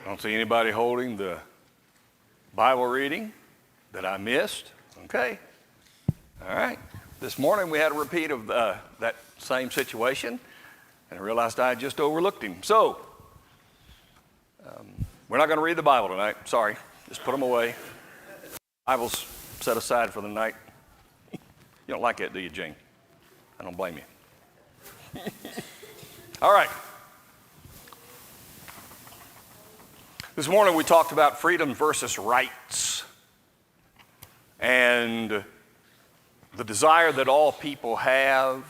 don't see anybody holding the Bible reading that I missed. Okay. All right. This morning we had a repeat of that same situation, and I realized I had just overlooked him. So, we're not going to read the Bible tonight. Sorry. Just put them away. Bible's set aside for the night. You don't like that, do you, Jane? I don't blame you. All right. This morning we talked about freedom versus rights and the desire that all people have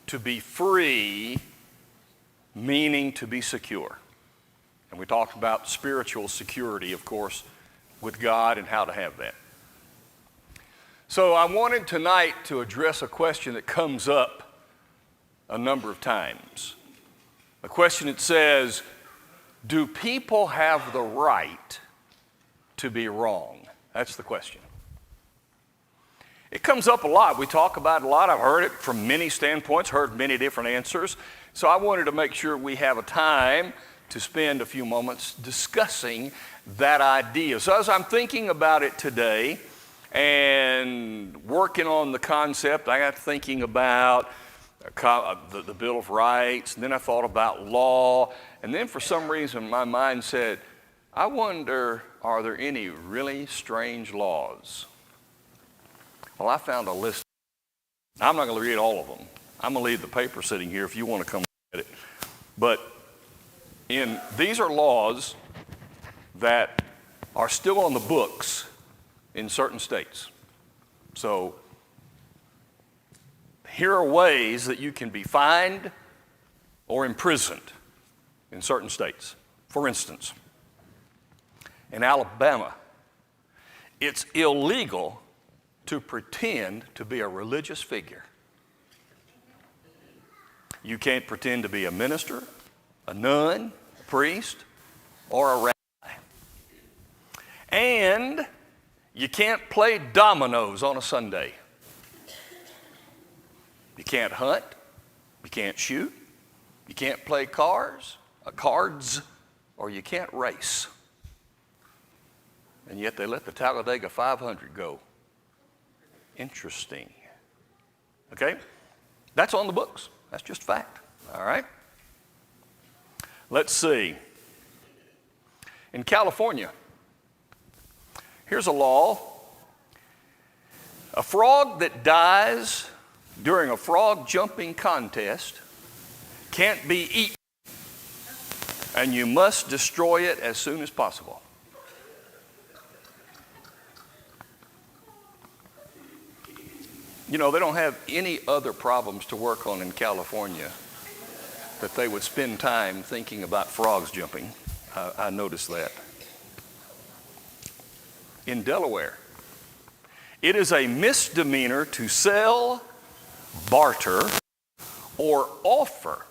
to be free, meaning to be secure. And we talked about spiritual security, of course, with God and how to have that. So I wanted tonight to address a question that comes up a number of times. A question that says, do people have the right to be wrong? That's the question. It comes up a lot. We talk about it a lot. I've heard it from many standpoints, heard many different answers. So I wanted to make sure we have a time to spend a few moments discussing that idea. So as I'm thinking about it today and working on the concept, I got thinking about the Bill of Rights, and then I thought about law, and then for some reason my mind said, I wonder, are there any really strange laws? Well, I found a list. I'm not going to read all of them. I'm going to leave the paper sitting here if you want to come look at it. But these are laws that are still on the books in certain states. So here are ways that you can be fined or imprisoned in certain states. For instance, in Alabama, it's illegal to pretend to be a religious figure. You can't pretend to be a minister, a nun, a priest, or a rabbi. And you can't play dominoes on a Sunday. You can't hunt, you can't shoot, you can't play cards, or you can't race. And yet they let the Talladega 500 go. Interesting. Okay? That's on the books. That's just fact. All right? Let's see. In California, here's a law. A frog that dies during a frog jumping contest can't be eaten, and you must destroy it as soon as possible. You know, they don't have any other problems to work on in California that they would spend time thinking about frogs jumping. I noticed that. In Delaware, it is a misdemeanor to sell, barter, or offer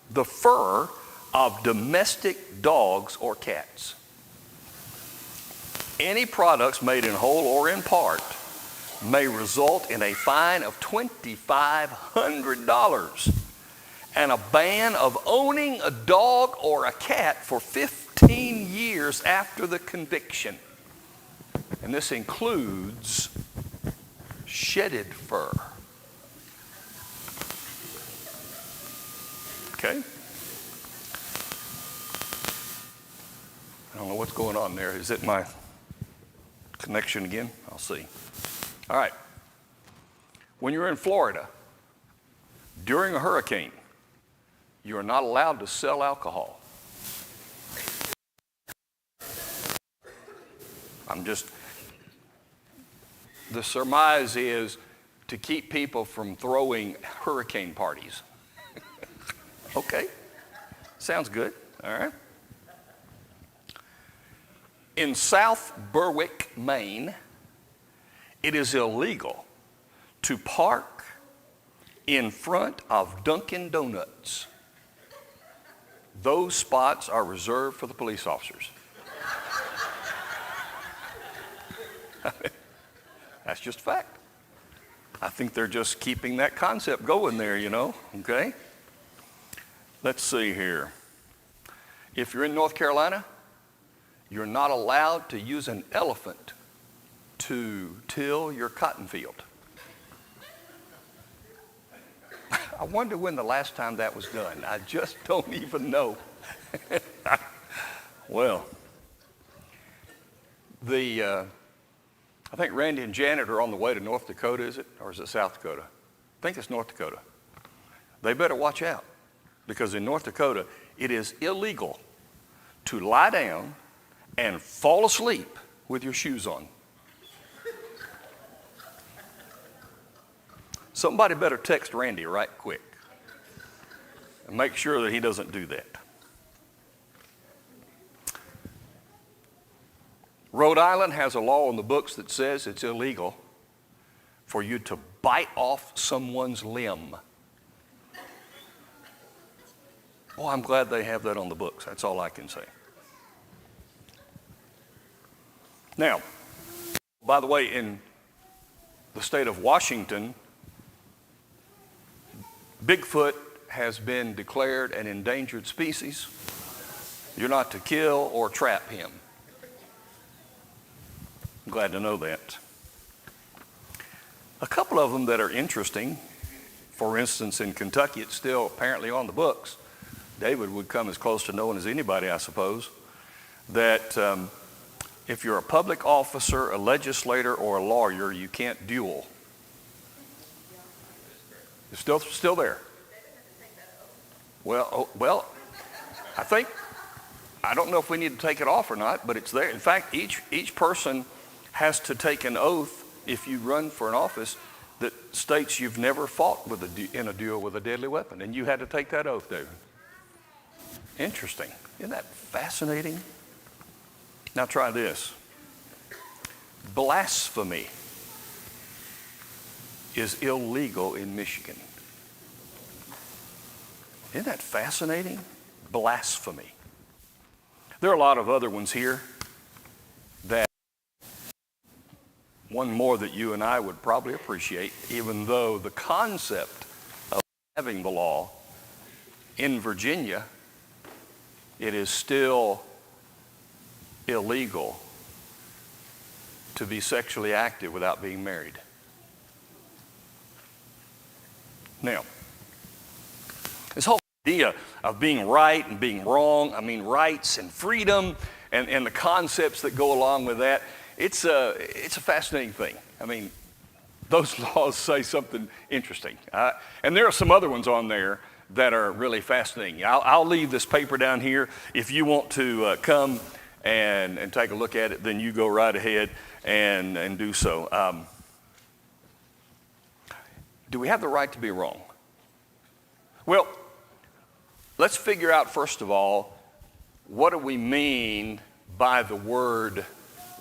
the fur of domestic dogs or cats. Any products made in whole or in part may result in a fine of $2,500 and a ban of owning a dog or a cat for 15 years after the conviction. And this includes shedded fur. Okay? I don't know what's going on there. Is it my connection again? I'll see. All right. When you're in Florida, during a hurricane, you are not allowed to sell alcohol. The surmise is to keep people from throwing hurricane parties. Okay, sounds good, all right. In South Berwick, Maine, it is illegal to park in front of Dunkin' Donuts. Those spots are reserved for the police officers. That's just fact. I think they're just keeping that concept going there, you know, okay? Let's see here. If you're in North Carolina, You're not allowed to use an elephant to till your cotton field. I wonder when the last time that was done. I just don't even know. Well, I think Randy and Janet are on the way to North Dakota, is it? Or is it South Dakota? I think it's North Dakota. They better watch out, because in North Dakota, it is illegal to lie down and fall asleep with your shoes on. Somebody better text Randy right quick and make sure that he doesn't do that. Rhode Island has a law in the books that says it's illegal for you to bite off someone's limb. Oh, I'm glad they have that on the books. That's all I can say. Now, by the way, in the state of Washington, Bigfoot has been declared an endangered species. You're not to kill or trap him. I'm glad to know that. A couple of them that are interesting, for instance, in Kentucky, it's still apparently on the books. David would come as close to knowing as anybody, I suppose, that if you're a public officer, a legislator, or a lawyer, you can't duel. It's still there. Well, I don't know if we need to take it off or not, but it's there. In fact, each person has to take an oath if you run for an office that states you've never fought in a duel with a deadly weapon, and you had to take that oath, David. Interesting. Isn't that fascinating? Now try this. Blasphemy is illegal in Michigan. Isn't that fascinating? Blasphemy. There are a lot of other ones here that one more that you and I would probably appreciate, even though the concept of having the law in Virginia, it is still illegal to be sexually active without being married. Now, this whole idea of being right and being wrong, I mean rights and freedom and the concepts that go along with that, it's a fascinating thing. I mean, those laws say something interesting. And there are some other ones on there that are really fascinating. I'll leave this paper down here. If you want to come and take a look at it, then you go right ahead and do so. Do we have the right to be wrong? Well, let's figure out, first of all, what do we mean by the word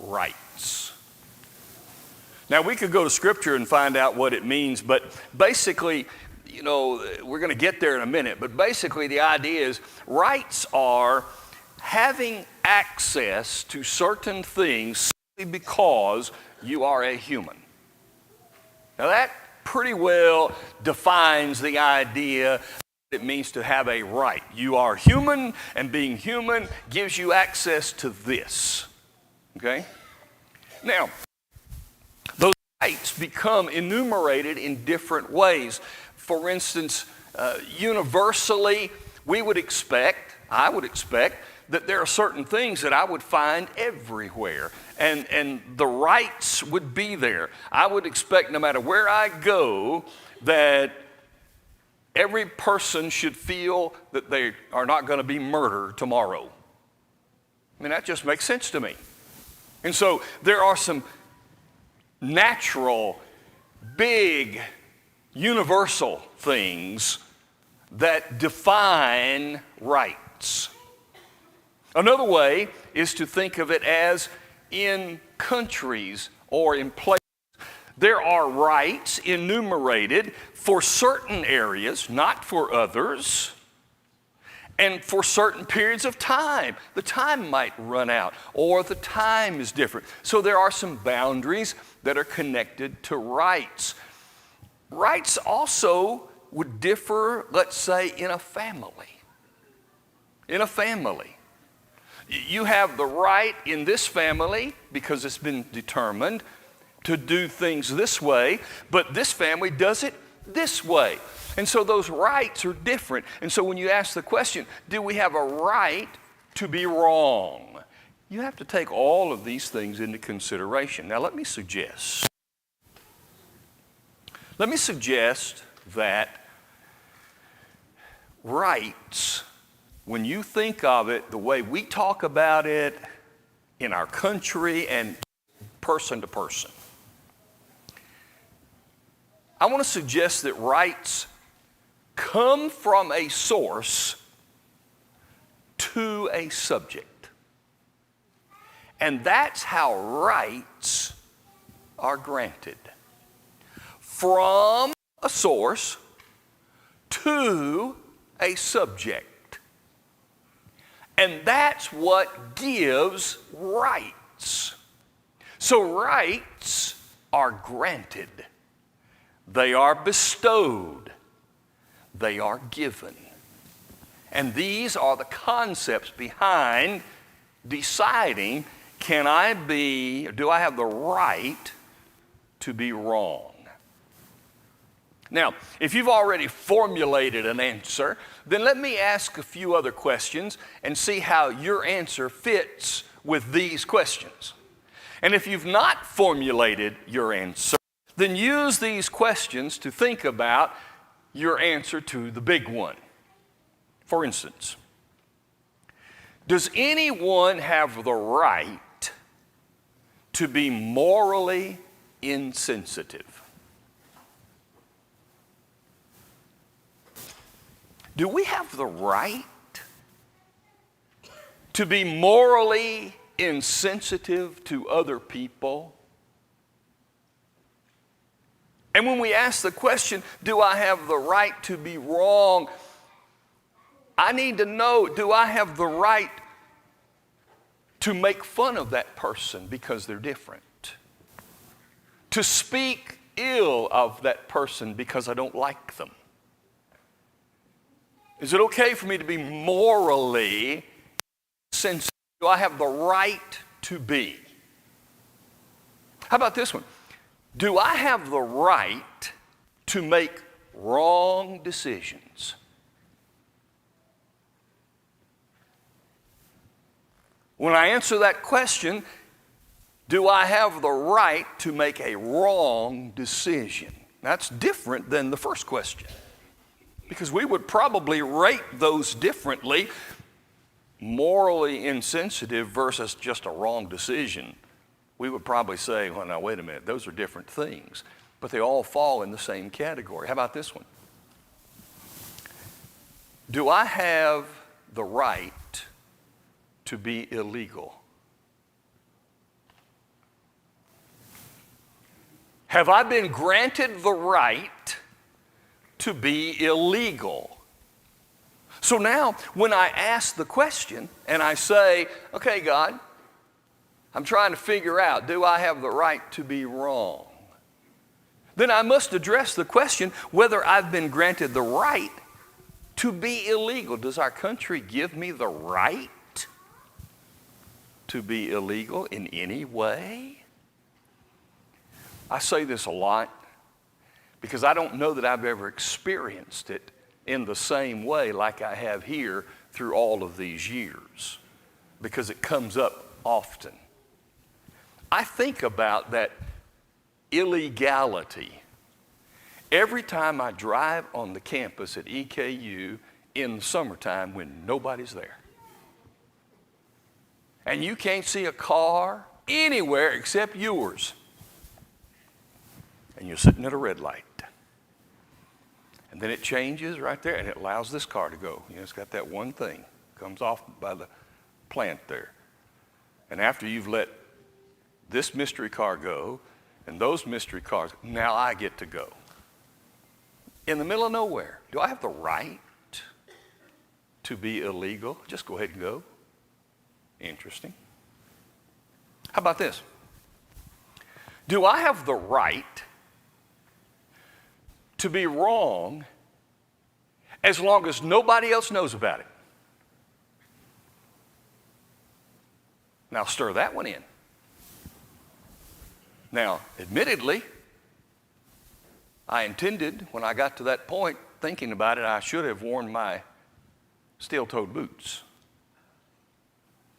rights? Now, we could go to Scripture and find out what it means, but basically, you know, we're going to get there in a minute, but basically the idea is rights are having access to certain things simply because you are a human. Now, that pretty well defines the idea it means to have a right. You are human, and being human gives you access to this. Okay? Now, those rights become enumerated in different ways. For instance, universally, I would expect that there are certain things that I would find everywhere, and the rights would be there. I would expect no matter where I go that every person should feel that they are not going to be murdered tomorrow. I mean, that just makes sense to me. And so there are some natural, big, universal things that define rights. Another way is to think of it as in countries or in places. There are rights enumerated for certain areas, not for others, and for certain periods of time. The time might run out, or the time is different. So there are some boundaries that are connected to rights. Rights also would differ, let's say, in a family. In a family. You have the right in this family, because it's been determined, to do things this way, but this family does it this way. And so those rights are different. And so when you ask the question, do we have a right to be wrong? You have to take all of these things into consideration. Now let me suggest that rights, when you think of it the way we talk about it in our country and person to person, I want to suggest that rights come from a source to a subject. And that's how rights are granted. From a source to a subject. And that's what gives rights. So rights are granted. They are bestowed. They are given. And these are the concepts behind deciding, do I have the right to be wrong? Now, if you've already formulated an answer, then let me ask a few other questions and see how your answer fits with these questions. And if you've not formulated your answer, then use these questions to think about your answer to the big one. For instance, does anyone have the right to be morally insensitive? Do we have the right to be morally insensitive to other people? And when we ask the question, do I have the right to be wrong? I need to know, do I have the right to make fun of that person because they're different? To speak ill of that person because I don't like them? Is it okay for me to be morally sensitive? Do I have the right to be? How about this one? Do I have the right to make wrong decisions? When I answer that question, do I have the right to make a wrong decision? That's different than the first question, because we would probably rate those differently. Morally insensitive versus just a wrong decision. We would probably say, well, now, wait a minute, those are different things, but they all fall in the same category. How about this one? Do I have the right to be illegal? Have I been granted the right to be illegal? So now, when I ask the question and I say, okay, God, I'm trying to figure out, do I have the right to be wrong? Then I must address the question whether I've been granted the right to be illegal. Does our country give me the right to be illegal in any way? I say this a lot because I don't know that I've ever experienced it in the same way like I have here through all of these years, because it comes up often. I think about that illegality every time I drive on the campus at EKU in the summertime when nobody's there. And you can't see a car anywhere except yours. And you're sitting at a red light. And then it changes right there, and it allows this car to go. You know, it's got that one thing, comes off by the plant there. And after you've let this mystery car go, and those mystery cars, now I get to go. In the middle of nowhere. Do I have the right to be illegal? Just go ahead and go. Interesting. How about this? Do I have the right to be wrong as long as nobody else knows about it? Now stir that one in. Now, admittedly, I intended, when I got to that point, thinking about it, I should have worn my steel-toed boots.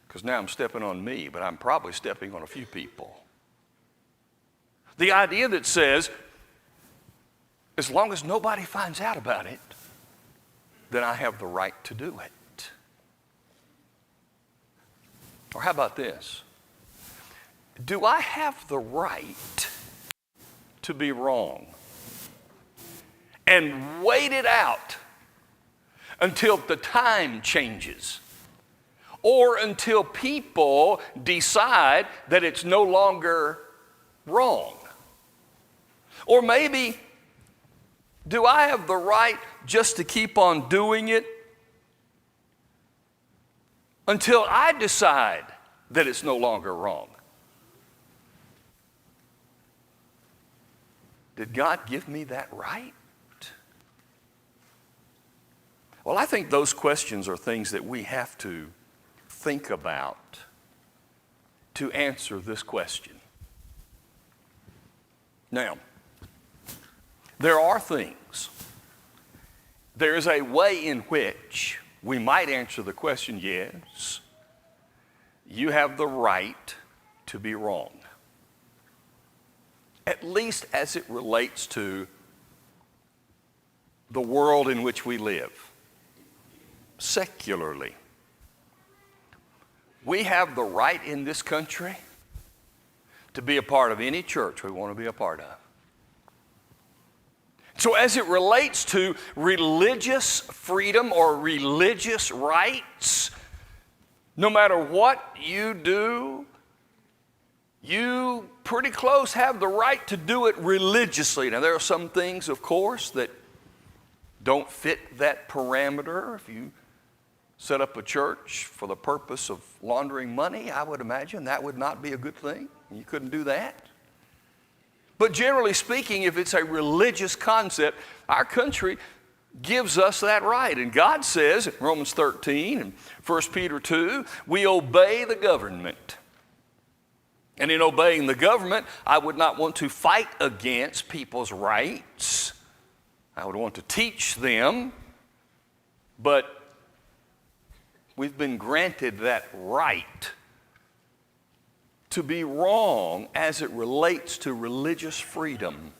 Because now I'm stepping on me, but I'm probably stepping on a few people. The idea that says, as long as nobody finds out about it, then I have the right to do it. Or how about this? Do I have the right to be wrong and wait it out until the time changes, or until people decide that it's no longer wrong? Or maybe, do I have the right just to keep on doing it until I decide that it's no longer wrong? Did God give me that right? Well, I think those questions are things that we have to think about to answer this question. Now, there are things. There is a way in which we might answer the question, yes, you have the right to be wrong. At least as it relates to the world in which we live, secularly. We have the right in this country to be a part of any church we want to be a part of. So as it relates to religious freedom or religious rights, no matter what you do, you pretty close have the right to do it religiously. Now, there are some things, of course, that don't fit that parameter. If you set up a church for the purpose of laundering money, I would imagine that would not be a good thing. You couldn't do that. But generally speaking, if it's a religious concept, our country gives us that right. And God says in Romans 13 and 1 Peter 2, we obey the government. And in obeying the government, I would not want to fight against people's rights. I would want to teach them, but we've been granted that right to be wrong as it relates to religious freedom.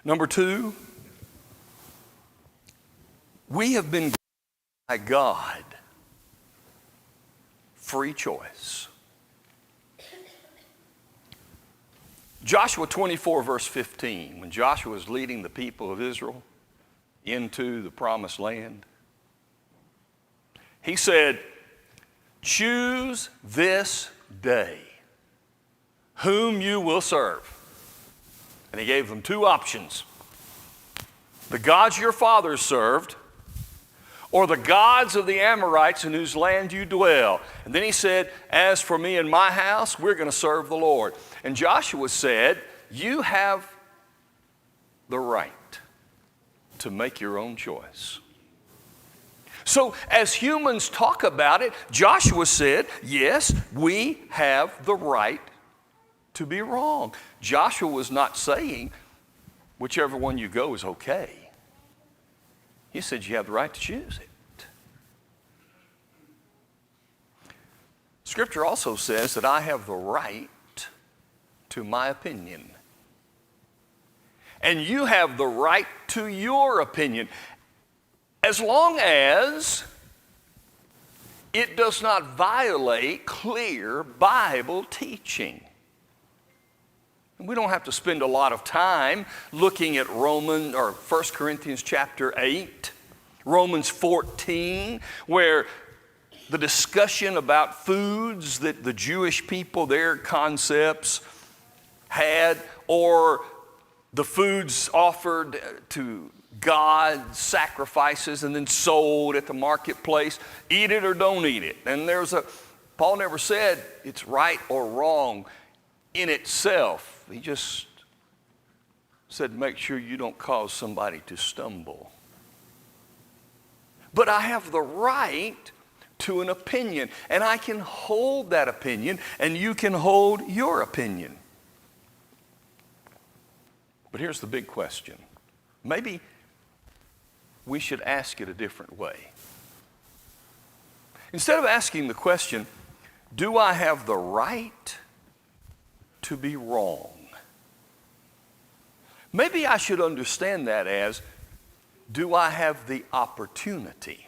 Number two, we have been given by God free choice. Joshua 24, verse 15, when Joshua was leading the people of Israel into the promised land, he said, choose this day whom you will serve. And he gave them two options. The gods your fathers served, or the gods of the Amorites in whose land you dwell. And then he said, as for me and my house, we're going to serve the Lord. And Joshua said, you have the right to make your own choice. So as humans talk about it, Joshua said, yes, we have the right to be wrong. Joshua was not saying whichever one you go is okay. He said you have the right to choose it. Scripture also says that I have the right to my opinion. And you have the right to your opinion, as long as it does not violate clear Bible teaching. And we don't have to spend a lot of time looking at 1 Corinthians chapter 8, Romans 14, where the discussion about foods that the Jewish people, their concepts had, or the foods offered to God, sacrifices, and then sold at the marketplace. Eat it or don't eat it. And Paul never said it's right or wrong in itself. He just said make sure you don't cause somebody to stumble. But I have the right to an opinion, and I can hold that opinion, and you can hold your opinion. But here's the big question. Maybe we should ask it a different way. Instead of asking the question, do I have the right to be wrong? Maybe I should understand that as, do I have the opportunity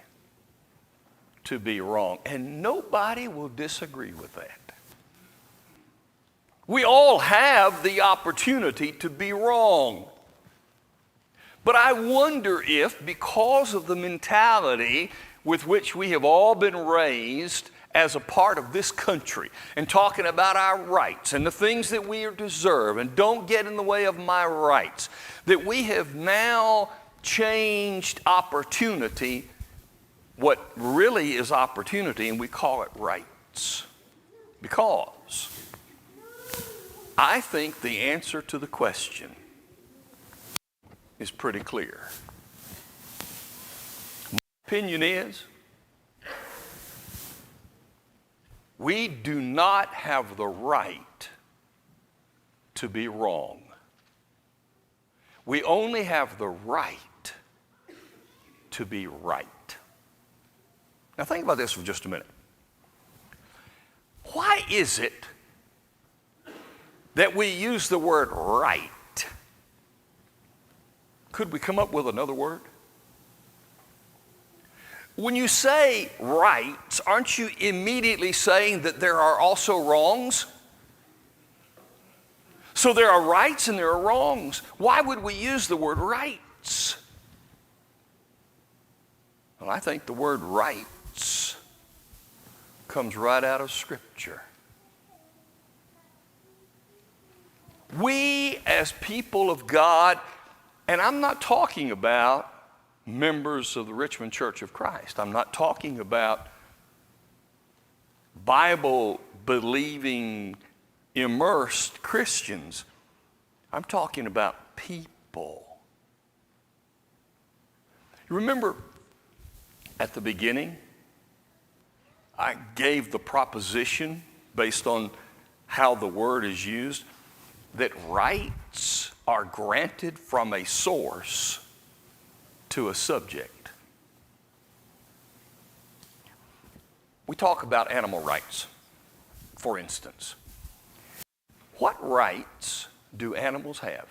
to be wrong? And nobody will disagree with that. We all have the opportunity to be wrong. But I wonder if, because of the mentality with which we have all been raised as a part of this country, and talking about our rights and the things that we deserve, and don't get in the way of my rights, that we have now changed opportunity, what really is opportunity, and we call it rights. Because I think the answer to the question is pretty clear. My opinion is, we do not have the right to be wrong. We only have the right to be right. Now think about this for just a minute. Why is it that we use the word right? Could we come up with another word? When you say rights, aren't you immediately saying that there are also wrongs? So there are rights and there are wrongs. Why would we use the word rights? Well, I think the word rights comes right out of Scripture. We as people of God, and I'm not talking about members of the Richmond Church of Christ. I'm not talking about Bible-believing, immersed Christians. I'm talking about people. You remember at the beginning, I gave the proposition based on how the word is used, that rights are granted from a source to a subject. We talk about animal rights, for instance. What rights do animals have?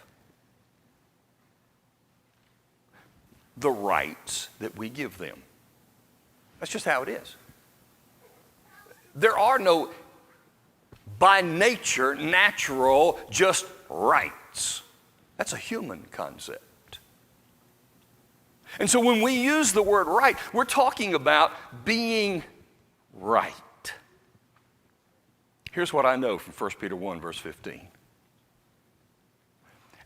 The rights that we give them. That's just how it is. There are no, by nature, natural, just rights. That's a human concept. And so when we use the word right, we're talking about being right. Here's what I know from 1 Peter 1, verse 15.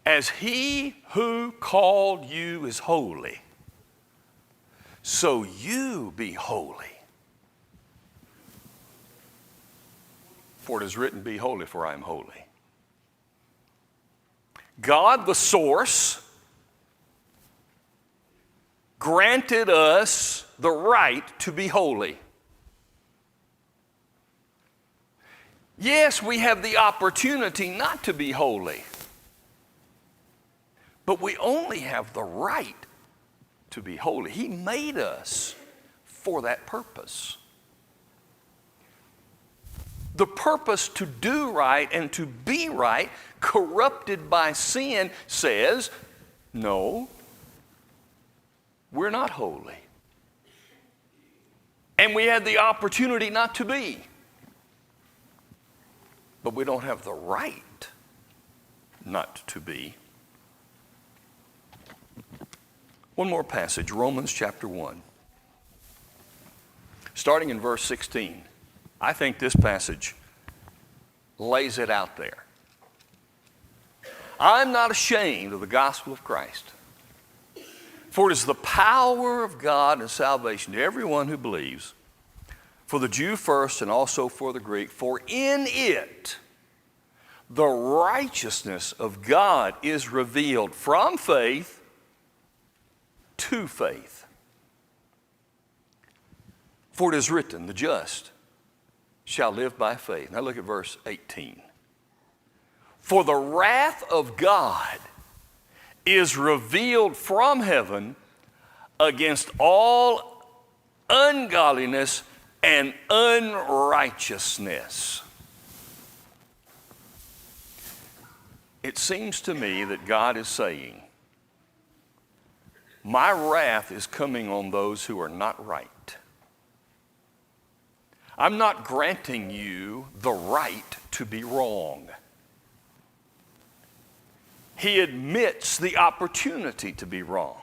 As he who called you is holy, so you be holy. For it is written, be holy, for I am holy. God, the source, granted us the right to be holy. Yes, we have the opportunity not to be holy, but we only have the right to be holy. He made us for that purpose. The purpose to do right and to be right, corrupted by sin, says, no, we're not holy. And we had the opportunity not to be. But we don't have the right not to be. One more passage, Romans chapter 1. Starting in verse 16. I think this passage lays it out there. I'm not ashamed of the gospel of Christ, for it is the power of God and salvation to everyone who believes, for the Jew first and also for the Greek. For in it the righteousness of God is revealed from faith to faith. For it is written, the just shall live by faith. Now look at verse 18. For the wrath of God is revealed from heaven against all ungodliness and unrighteousness. It seems to me that God is saying, my wrath is coming on those who are not right. I'm not granting you the right to be wrong. He admits the opportunity to be wrong.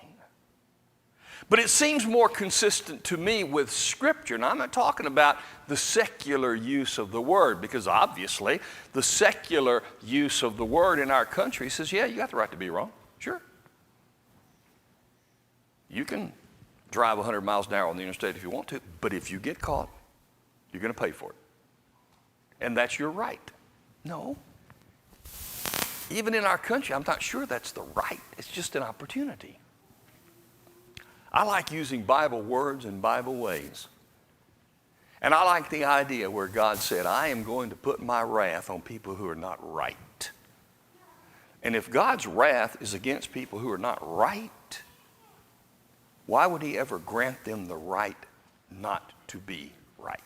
But it seems more consistent to me with Scripture. And I'm not talking about the secular use of the word, because obviously the secular use of the word in our country says, yeah, you got the right to be wrong. Sure. You can drive 100 miles an hour on the interstate if you want to, but if you get caught, you're going to pay for it. And that's your right. No. Even in our country, I'm not sure that's the right. It's just an opportunity. I like using Bible words and Bible ways. And I like the idea where God said, I am going to put my wrath on people who are not right. And if God's wrath is against people who are not right, why would he ever grant them the right not to be right?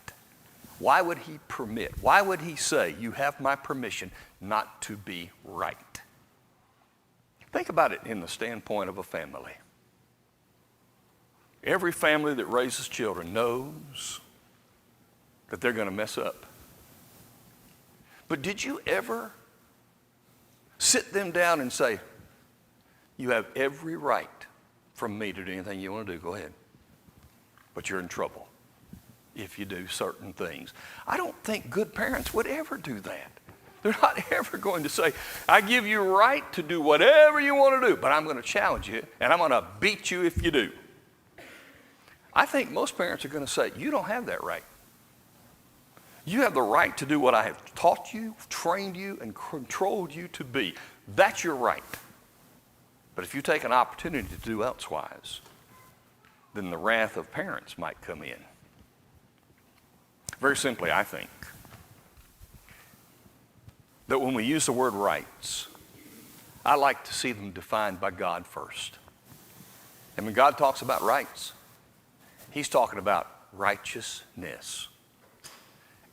Why would he permit? Why would he say, you have my permission not to be right? Think about it in the standpoint of a family. Every family that raises children knows that they're going to mess up. But did you ever sit them down and say, you have every right from me to do anything you want to do, go ahead. But you're in trouble if you do certain things. I don't think good parents would ever do that. They're not ever going to say, I give you right to do whatever you want to do, but I'm going to challenge you and I'm going to beat you if you do. I think most parents are going to say, you don't have that right. You have the right to do what I have taught you, trained you, and controlled you to be. That's your right. But if you take an opportunity to do elsewise, then the wrath of parents might come in. Very simply, I think that when we use the word rights, I like to see them defined by God first. And when God talks about rights, he's talking about righteousness.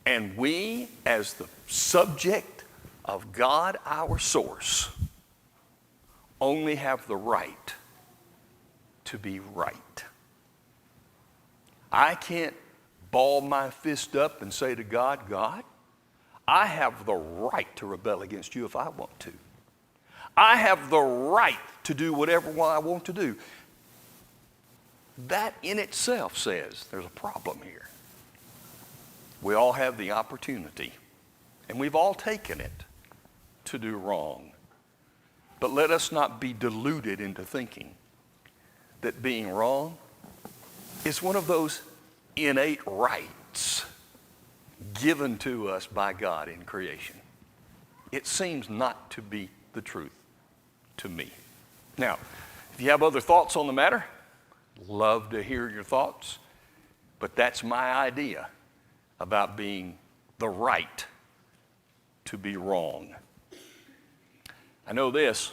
And we, as the subject of God, our source, only have the right to be right. I can't ball my fist up and say to God, God, I have the right to rebel against you if I want to. I have the right to do whatever I want to do. That in itself says there's a problem here. We all have the opportunity, and we've all taken it, to do wrong. But let us not be deluded into thinking that being wrong is one of those innate rights given to us by God in creation. It seems not to be the truth to me. Now, if you have other thoughts on the matter, love to hear your thoughts, but that's my idea about being the right to be wrong. I know this,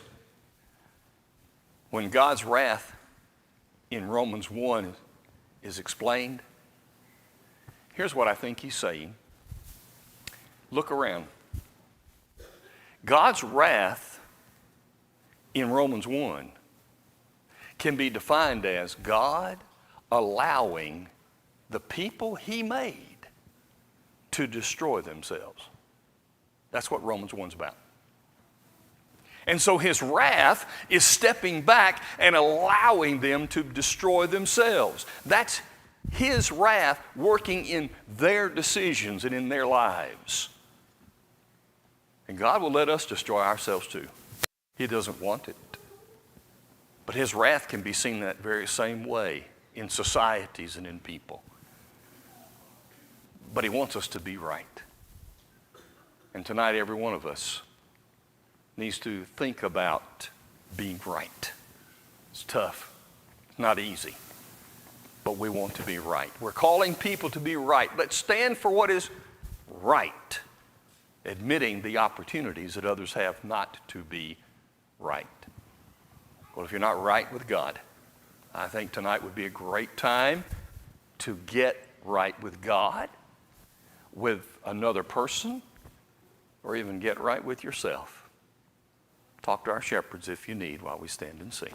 when God's wrath in Romans 1 is explained, here's what I think he's saying. Look around. God's wrath in Romans 1 can be defined as God allowing the people he made to destroy themselves. That's what Romans 1's about. And so his wrath is stepping back and allowing them to destroy themselves. That's his wrath working in their decisions and in their lives. And God will let us destroy ourselves too. He doesn't want it. But his wrath can be seen that very same way in societies and in people. But he wants us to be right. And tonight, every one of us needs to think about being right. It's tough. It's not easy. but we want to be right. We're calling people to be right. Let's stand for what is right, admitting the opportunities that others have not to be right. Well, if you're not right with God, I think tonight would be a great time to get right with God, with another person, or even get right with yourself. Talk to our shepherds if you need while we stand and sing.